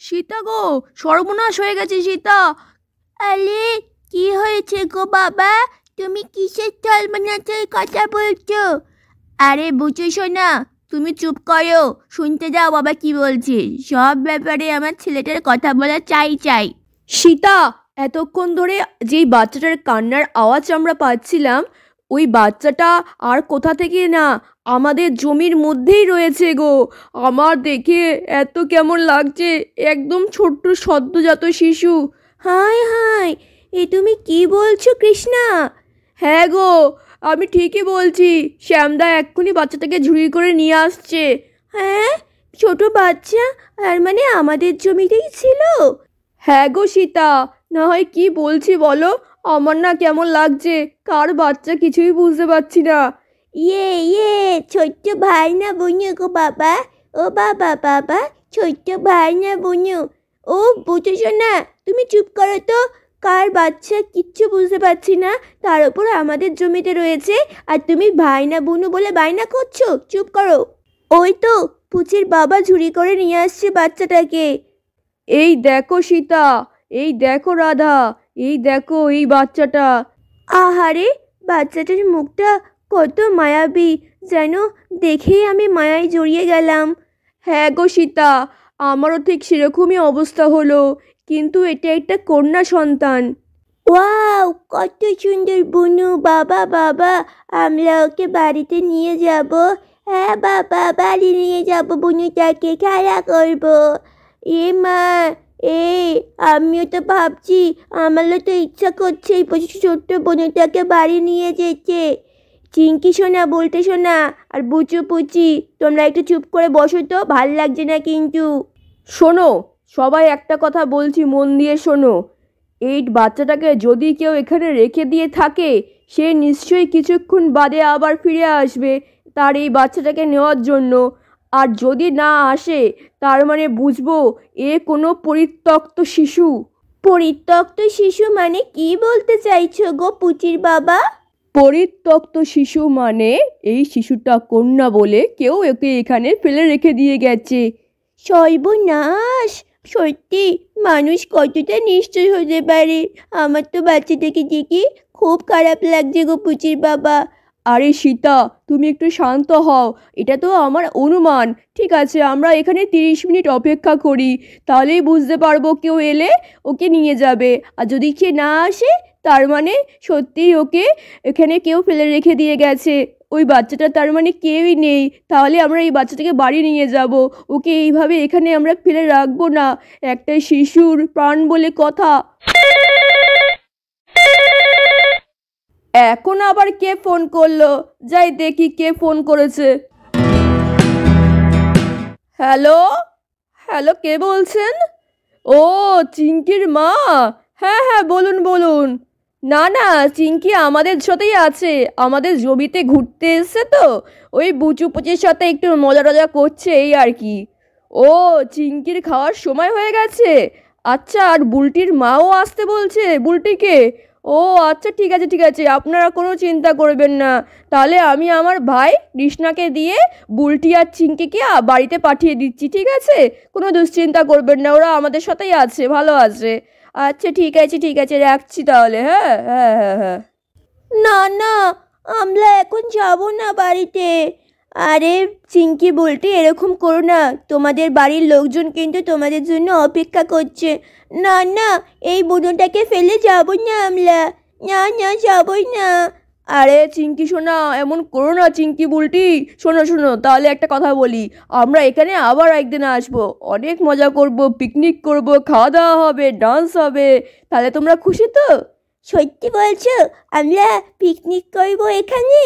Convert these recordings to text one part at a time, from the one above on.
সীতা গো, সর্বনাশ হয়ে গেছে সীতা। আরে কি হয়েছে গো বাবা? তুমি কিসের সর্বনাশের কথা বলছো? আরে বুঝো শোনা, তুমি চুপ করো, শুনতে যাও বাবা কি বলছে। সব ব্যাপারে আমার ছেলেটার কথা বলা চাই। সীতা, এতক্ষণ ধরে যেই বাচ্চাটার কান্নার আওয়াজ আমরা পাচ্ছিলাম, ওই বাচ্চাটা আর কোথা থেকে না আমাদের জমির মধ্যেই রয়েছে গো। আমার দেখে এত কেমন লাগছে, একদম ছোট্ট সদ্যজাত শিশু। হায় হায়, এ তুমি কি বলছো কৃষ্ণা? হ্যাঁ গো, আমি ঠিকই বলছি। শ্যামদা এক্ষুনি বাচ্চাটাকে ঝুড়ি করে নিয়ে আসছে। হ্যাঁ, ছোট বাচ্চা, আর মানে আমাদের জমিতেই ছিল? হ্যাঁ গো সীতা, না হয় কি বলছি বলো, আমার না কেমন লাগছে, কার বাচ্চা কিছুই বুঝতে পারছি না। ইয়ে ছোট্ট ভাই না বোনু গো বাবা? ও বাবা বাবা, ছোট্ট ভাই না বোনু? ও বুঝেছো না, তুমি চুপ করো তো। কার বাচ্চা কিচ্ছু বুঝতে পারছি না, তার উপর আমাদের জমিতে রয়েছে, আর তুমি ভাই না বোনু বলে বায়না করছো? চুপ করো। ওই তো পুচির বাবা ঝুড়ি করে নিয়ে আসছে বাচ্চাটাকে। এই দেখো সীতা, এই দেখো রাধা, এই দেখো এই বাচ্চাটা। আহারে, বাচ্চাটার মুখটা কত মায়াবী, যেন দেখেই আমি মায়ায় জড়িয়ে গেলাম। হ্যাঁ গো সীতা, আমারও ঠিক সেরকমই অবস্থা হলো, কিন্তু এটা একটা কন্যা সন্তান। ওয়াও, কত সুন্দর বুনু! বাবা বাবা, আমরা ওকে বাড়িতে নিয়ে যাব। হ্যাঁ বাবা, বাড়ি নিয়ে যাব, বুনুটাকে খেলা করব। এ মা, এই আমিও তো ভাবছি, আমারও তো ইচ্ছা করছে এই ছোট্ট বুনুটাকে বাড়ি নিয়ে যেতে। চিঙ্কি সোনা, বলতে শোনা, আর বুচু পুচি, তোমরা একটু চুপ করে বসো তো, ভাল লাগছে না কিন্তু। শোনো, সবাই একটা কথা বলছি, মন দিয়ে শোনো। এই বাচ্চাটাকে যদি কেউ এখানে রেখে দিয়ে থাকে, সে নিশ্চয়ই কিছুক্ষণ বাদে আবার ফিরে আসবে তার এই বাচ্চাটাকে নেওয়ার জন্য। আর যদি না আসে, তার মানে বুঝবো এ কোনো পরিত্যক্ত শিশু। পরিত্যক্ত শিশু মানে কি বলতে চাইছো গো পুচির বাবা? পরিত্যক্ত শিশু মানে এই শিশুটা কন্যা বলে কেউ একে এখানে ফেলে রেখে দিয়ে গেছে। সর্বনাশ! সত্যি, মানুষ কতটা নিশ্চয় হতে পারে। আমার তো বাচ্চাটাকে দেখে খুব খারাপ লাগছে গো পুচির বাবা। আরে সীতা, তুমি একটু শান্ত হও, এটা তো আমার অনুমান। ঠিক আছে, আমরা এখানে 30 মিনিট অপেক্ষা করি, তাহলেই বুঝতে পারবো কেউ এলে ওকে নিয়ে যাবে। আর যদি সে না আসে, তার মানে সত্যিই ওকে এখানে কেউ ফেলে রেখে দিয়ে গেছে। ওই বাচ্চাটা তার মানে কেউই নেই, তাহলে আমরা এই বাচ্চাটাকে বাড়ি নিয়ে যাব। ওকে এইভাবে এখানে আমরা ফেলে রাখবো না, একটা শিশুর প্রাণ বলে কথা। এখন আবার কে ফোন করলো? যাই দেখি কে ফোন করেছে। হ্যালো হ্যালো, কে বলছেন? ও, চিঙ্কির মা। হ্যাঁ হ্যাঁ, বলুন বলুন। না না, চিঙ্কি আমাদের সাথেই আছে, আমাদের জমিতে ঘুরতে এসছে তো, ওই বুচু পুচির সাথে একটু মজা টজা করছে এই আর কি। ও, চিঙ্কির খাওয়ার সময় হয়ে গেছে। আচ্ছা, আর বুলটির মাও আসতে বলছে বুলটিকে? ও আচ্ছা, ঠিক আছে ঠিক আছে, আপনারা কোনো চিন্তা করবেন না। তাহলে আমি আমার ভাই কৃষ্ণাকে দিয়ে বুলটি আর চিঙ্কিকে বাড়িতে পাঠিয়ে দিচ্ছি, ঠিক আছে? কোনো দুশ্চিন্তা করবেন না, ওরা আমাদের সাথেই আছে, ভালো আছে। আচ্ছা ঠিক আছে ঠিক আছে, রাখছি তাহলে। হ্যাঁ হ্যাঁ হ্যাঁ হ্যাঁ। না না, আমরা এখন যাব না বাড়িতে। আরে চিঙ্কি বলতে এরকম করো না, তোমাদের বাড়ির লোকজন কিন্তু তোমাদের জন্য অপেক্ষা করছে। না না, এই বুনোটাকে ফেলে যাব না আমরা। না না, যাবই না। আরে চিঙ্কি শোনা, এমন করো না চিঙ্কি বুলটি। শোনো শোনো, তাহলে একটা কথা বলি, আমরা এখানে আবার একদিন আসবো, অনেক মজা করব, পিকনিক করব, খাওয়া দাওয়া হবে, ডান্স হবে। তাহলে তোমরা খুশি তো? সত্যি বলছো? আমরা পিকনিক করব এখানে?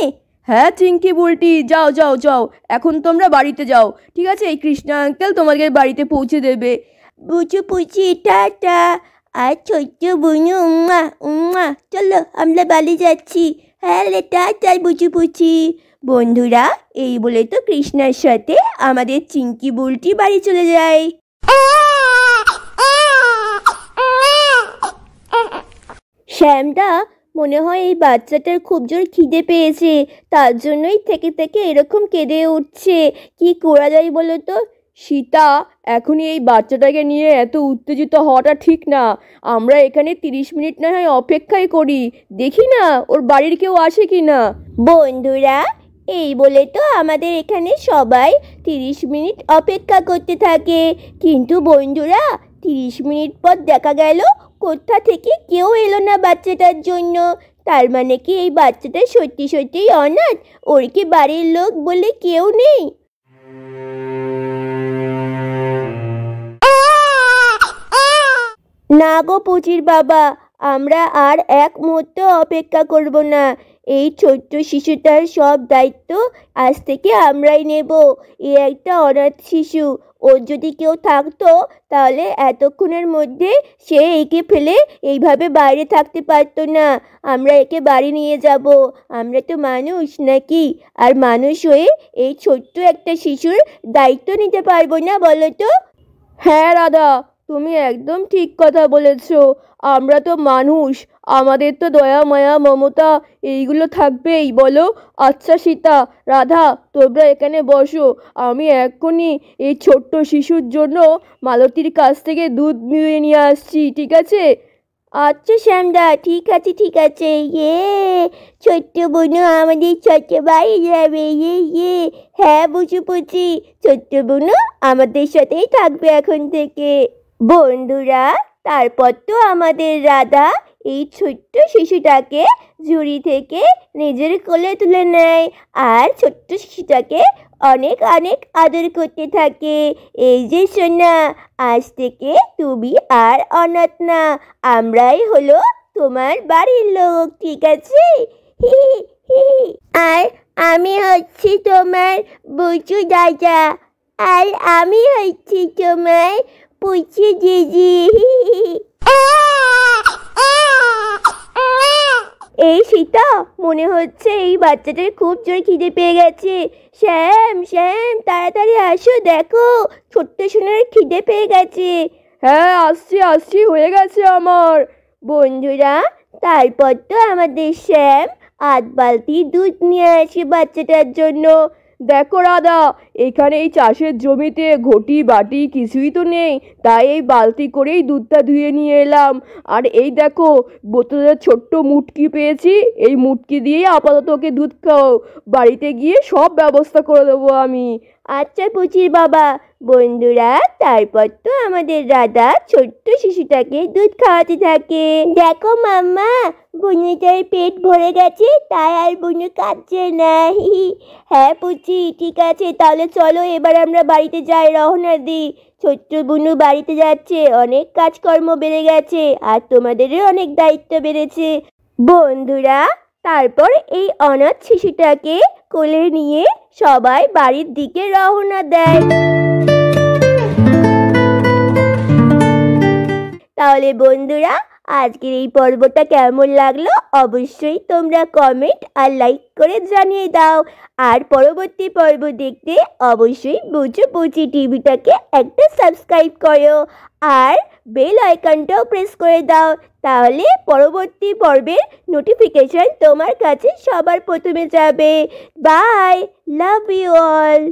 হ্যাঁ চিঙ্কি বুলটি, যাও যাও যাও, এখন তোমরা বাড়িতে যাও, ঠিক আছে? এই কৃষ্ণা আঙ্কেল তোমাদের বাড়িতে পৌঁছে দেবে। বুঝু পুচি টাটা, আর ছোট্ট বুনু উম্মা উম্মা, চলো আমরা বাড়ি যাচ্ছি। হ্যাঁ রে, টাটা বুঝু পুচি। বন্ধুরা, এই বলে তো কৃষ্ণার সাথে আমাদের চিঙ্কি বুলটি বাড়ি চলে যায়। শ্যামদা, মনে হয় এই বাচ্চাটার খুব জোর খিদে পেয়েছে, তার জন্যই থেকে থেকে এরকম কেঁদে উঠছে। কি করা যায় বলো তো? সীতা, এখনই এই বাচ্চাটাকে নিয়ে এত উত্তেজিত হওয়াটা ঠিক না। আমরা এখানে 30 মিনিট না হয় অপেক্ষাই করি, দেখি না ওর বাড়ির কেউ আসে কি না। বন্ধুরা, এই বলে তো আমাদের এখানে সবাই 30 মিনিট অপেক্ষা করতে থাকে, কিন্তু বন্ধুরা 30 মিনিট পর দেখা গেল কোথা থেকে কেউ এলো না বাচ্চাটার জন্য। তার মানে কি এই বাচ্চাটা সত্যি সত্যিই অনাথ? ওর কি বাড়ির লোক বলে কেউ নেই? না গো পুচির বাবা, আমরা আর এক মুহূর্ত অপেক্ষা করব না। এই ছোট্ট শিশুটার সব দায়িত্ব আজ থেকে আমরাই নেব। এ একটা অনাথ শিশু, ওর যদি কেউ থাকতো তাহলে এতক্ষণের মধ্যে সে একে ফেলে এইভাবে বাইরে থাকতে পারতো না। আমরা একে বাড়ি নিয়ে যাব। আমরা তো মানুষ নাকি? আর মানুষ হয়ে এই ছোট্ট একটা শিশুর দায়িত্ব নিতে পারবো না বলো তো? হ্যাঁ রাধা, তুমি একদম ঠিক কথা বলেছ। আমরা তো মানুষ, আমাদের তো দয়া মায়া মমতা এইগুলো থাকবেই বলো। আচ্ছা সীতা, রাধা, তোমরা এখানে বসো। আমি এক্ষুনি এই ছোট্ট শিশুর জন্য মালতীর কাছ থেকে দুধ নিয়ে আসছি, ঠিক আছে? আচ্ছা শ্যামদা, ঠিক আছে ঠিক আছে। ছোট্ট বুনু আমাদের ছোট্ট বাড়ি যাবে। হ্যাঁ বুঝু পুচি, ছোট্ট বুনু আমাদের সাথেই থাকবে এখন থেকে। বন্ধুরা, তারপর তো আমাদের রাধা এই ছোট্ট শিশুটাকে ঝুড়ি থেকে নিজের কোলে তুলে নেয় আর ছোট্ট শিশুটাকে অনেক অনেক আদর করতে থাকে। এই যে সোনা, আজ থেকে তুমি আর অনাথ না, আমরাই হলো তোমার বাড়ির লোক, ঠিক আছে? আর আমি হচ্ছি তোমার বুচু দাদা, আর আমি হচ্ছি তোমার পুচি দিদি। এই সীতা, মনে হচ্ছে এই বাচ্চাটার খুব জোর খিদে পেয়ে গেছে। শ্যাম শ্যাম, তাড়াতাড়ি আসো, দেখো ছোট্ট সোনার খিদে পেয়ে গেছে। হ্যাঁ আসছি আসছি, হয়ে গেছে আমার। বন্ধুরা, তারপর তো আমাদের শ্যাম 8 বালতি দুধ নিয়ে আসে বাচ্চাটার জন্য। দেখো রাধা, এখানে এই চাষের জমিতে ঘটি বাটি কিছুই তো নেই, তাই এই বালতি করেই দুধটা ধুয়ে নিয়ে এলাম। আর এই দেখো বোতলের ছোট্ট মুটকি পেয়েছি, এই মুটকি দিয়েই আপাতত ওকে দুধ খাও। বাড়িতে গিয়ে সব ব্যবস্থা করে দেবো আমি। আচ্ছা পুচির বাবা। বন্ধুরা, তারপর তো আমাদের রাধা ছোট্ট শিশুটাকে দুধ খাওয়াতে থাকে। দেখো মাম্মা, বুনুটার পেট ভরে গেছে, তাই আর বুনু কাঁদছে না। হ্যাঁ পুচি, ঠিক আছে, তাহলে চলো এবার আমরা বাড়িতে যাই, রওনা দিই। ছোট্ট বুনু বাড়িতে যাচ্ছে, অনেক কাজকর্ম বেড়ে গেছে আর তোমাদেরও অনেক দায়িত্ব বেড়েছে। বন্ধুরা, তারপর এই অনাথ শিশুটাকে কোলে নিয়ে সবাই বাড়ির দিকে রওনা দেয়। তাহলে বন্ধুরা, আজকের এই পর্বটা কেমন লাগলো অবশ্যই তোমরা কমেন্ট আর লাইক করে জানিয়ে দাও। আর পরবর্তী পর্ব দেখতে অবশ্যই বুঝু পুচি টিভিটাকে একটা সাবস্ক্রাইব করো আর বেল আইকনটাও প্রেস করে দাও, তাহলে পরবর্তী পর্বের নোটিফিকেশন তোমার কাছে সবার প্রথমে যাবে। Bye, love you all.